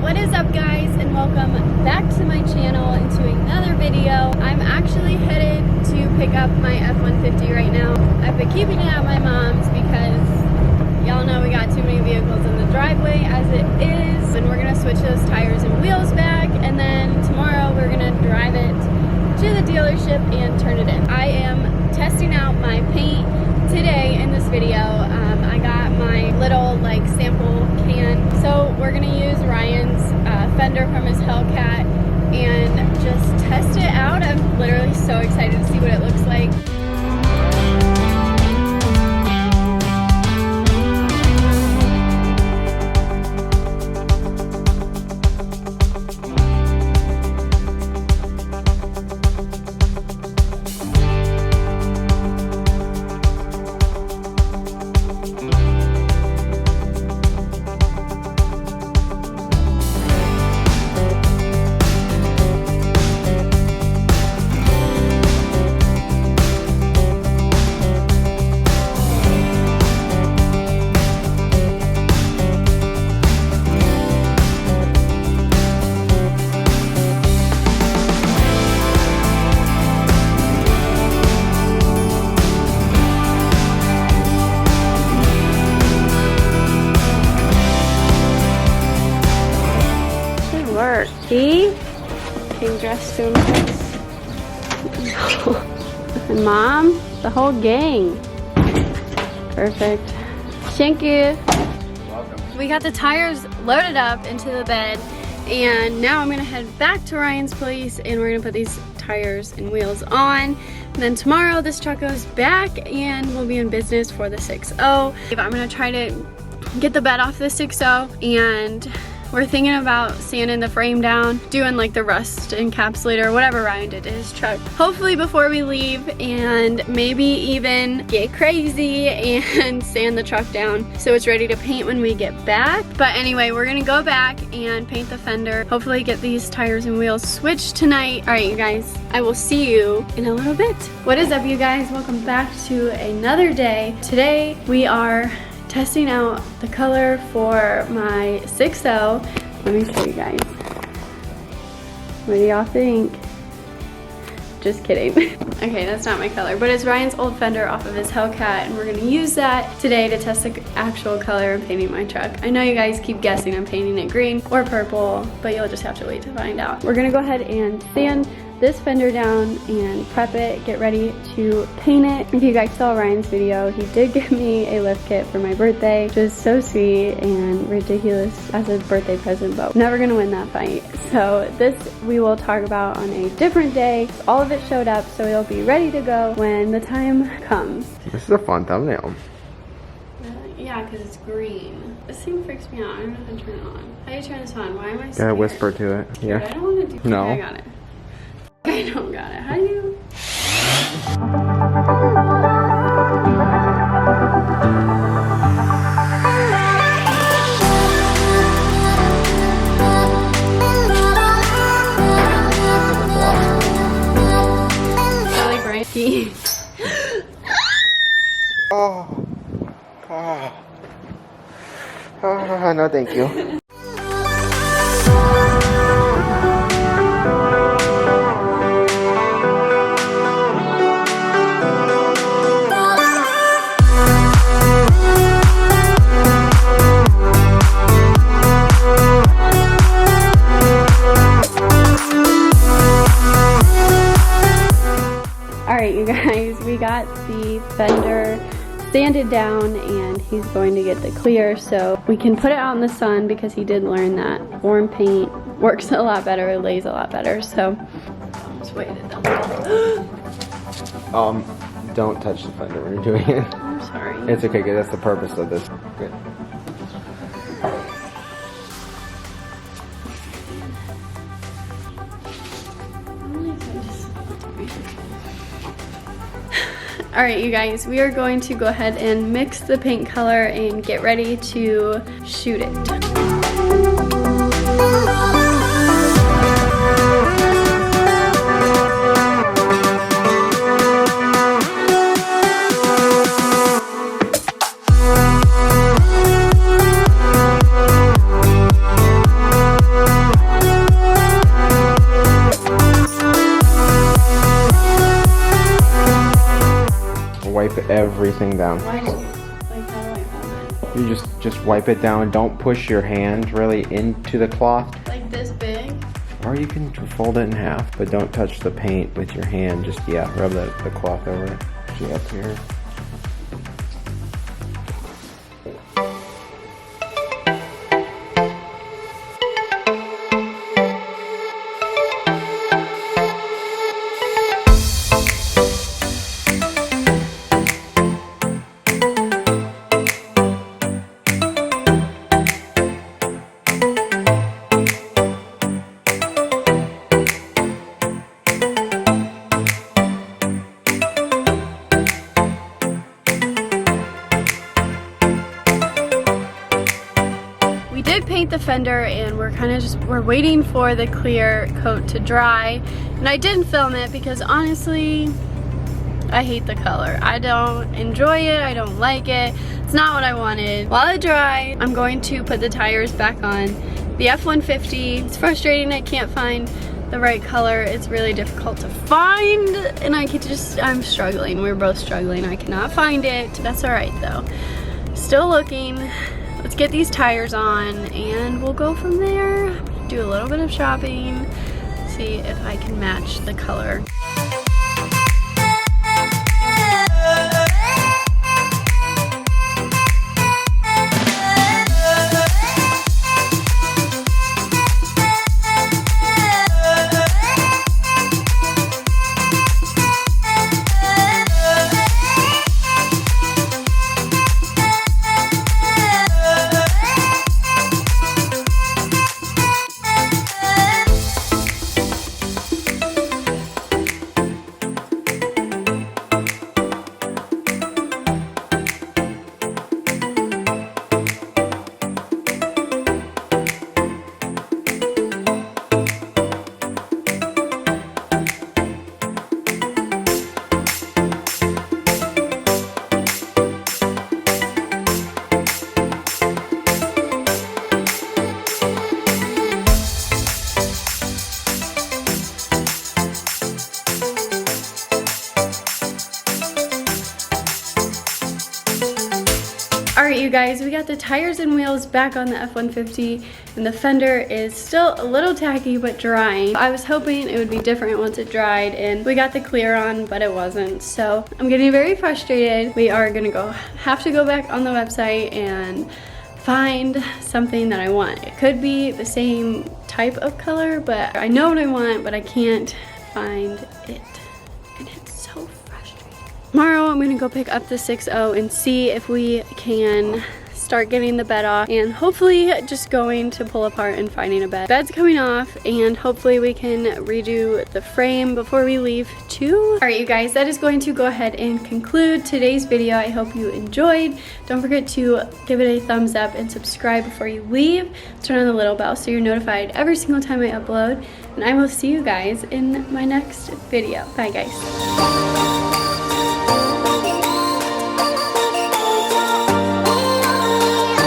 What is up, guys, and welcome back to my channel and to another video. I'm actually headed to pick up my F-150 right now. I've been keeping it at my mom's because y'all know we got too many vehicles in the driveway as it is, and we're gonna switch those tires and wheels back, and then tomorrow we're gonna drive it to the dealership and turn it in. I am testing out my paint today in this video. I got my little sample can, so we're gonna use Ryan's fender from his Hellcat and just test it out. I'm literally so excited to see what it looks like. Work. He came dressed to impress. And Mom, the whole gang. Perfect. Thank you. Welcome. We got the tires loaded up into the bed, and now I'm gonna head back to Ryan's place and we're gonna put these tires and wheels on. And then tomorrow this truck goes back and we'll be in business for the 6.0. I'm gonna try to get the bed off the 6.0, and we're thinking about sanding the frame down, doing the rust encapsulator, whatever Ryan did to his truck. Hopefully before we leave, and maybe even get crazy and sand the truck down so it's ready to paint when we get back. But anyway, we're gonna go back and paint the fender. Hopefully get these tires and wheels switched tonight. All right, you guys, I will see you in a little bit. What is up, you guys? Welcome back to another day. Today we are testing out the color for my 6.0. Let me show you guys. What do y'all think? Just kidding. Okay, that's not my color, but it's Ryan's old fender off of his Hellcat, and we're gonna use that today to test the actual color of painting my truck. I know you guys keep guessing I'm painting it green or purple, but you'll just have to wait to find out. We're gonna go ahead and sand this fender down and prep it, get ready to paint it. If you guys saw Ryan's video, he did give me a lift kit for my birthday, which is so sweet and ridiculous as a birthday present, but never gonna win that fight. So this we will talk about on a different day. All of it showed up, so it'll be ready to go when the time comes. This is a fun thumbnail. Yeah, because it's green. This thing freaks me out. I don't know how to turn it on. How do you turn this on? Why am I scared? Gotta whisper to it. Dude, Yeah. I don't want to do. No. Okay, I got it. I don't got it. How do you? Really breaky. No, thank you. Alright, you guys, we got the fender sanded down and he's going to get the clear so we can put it out in the sun, because he did learn that warm paint works a lot better, it lays a lot better. So just wait it down. Don't touch the fender when you're doing it. I'm sorry. It's okay, good. That's the purpose of this. Good. Alright, you guys, we are going to go ahead and mix the paint color and get ready to shoot it. everything down. Why do you, like, how do I hold it? You just wipe it down. Don't push your hand really into the cloth. Like this big? Or you can fold it in half, but don't touch the paint with your hand. Just, yeah, rub the cloth over it. See up here. We did paint the fender and we're waiting for the clear coat to dry. And I didn't film it because honestly, I hate the color. I don't enjoy it, I don't like it. It's not what I wanted. While it dries, I'm going to put the tires back on the F-150. It's frustrating, I can't find the right color. It's really difficult to find and I'm struggling. We're both struggling. I cannot find it. That's all right though. Still looking. Let's get these tires on and we'll go from there. Do a little bit of shopping, see if I can match the color. Alright you guys, we got the tires and wheels back on the F-150 and the fender is still a little tacky but drying. I was hoping it would be different once it dried and we got the clear on, but it wasn't. So I'm getting very frustrated. We are gonna have to go back on the website and find something that I want. It could be the same type of color, but I know what I want, but I can't find it. And it's so frustrating. Tomorrow I'm gonna go pick up the 6.0 and see if we can start getting the bed off and hopefully just going to pull apart and finding a bed. Bed's coming off and hopefully we can redo the frame before we leave too. Alright you guys, that is going to go ahead and conclude today's video. I hope you enjoyed. Don't forget to give it a thumbs up and subscribe before you leave. Turn on the little bell so you're notified every single time I upload. And I will see you guys in my next video. Bye guys.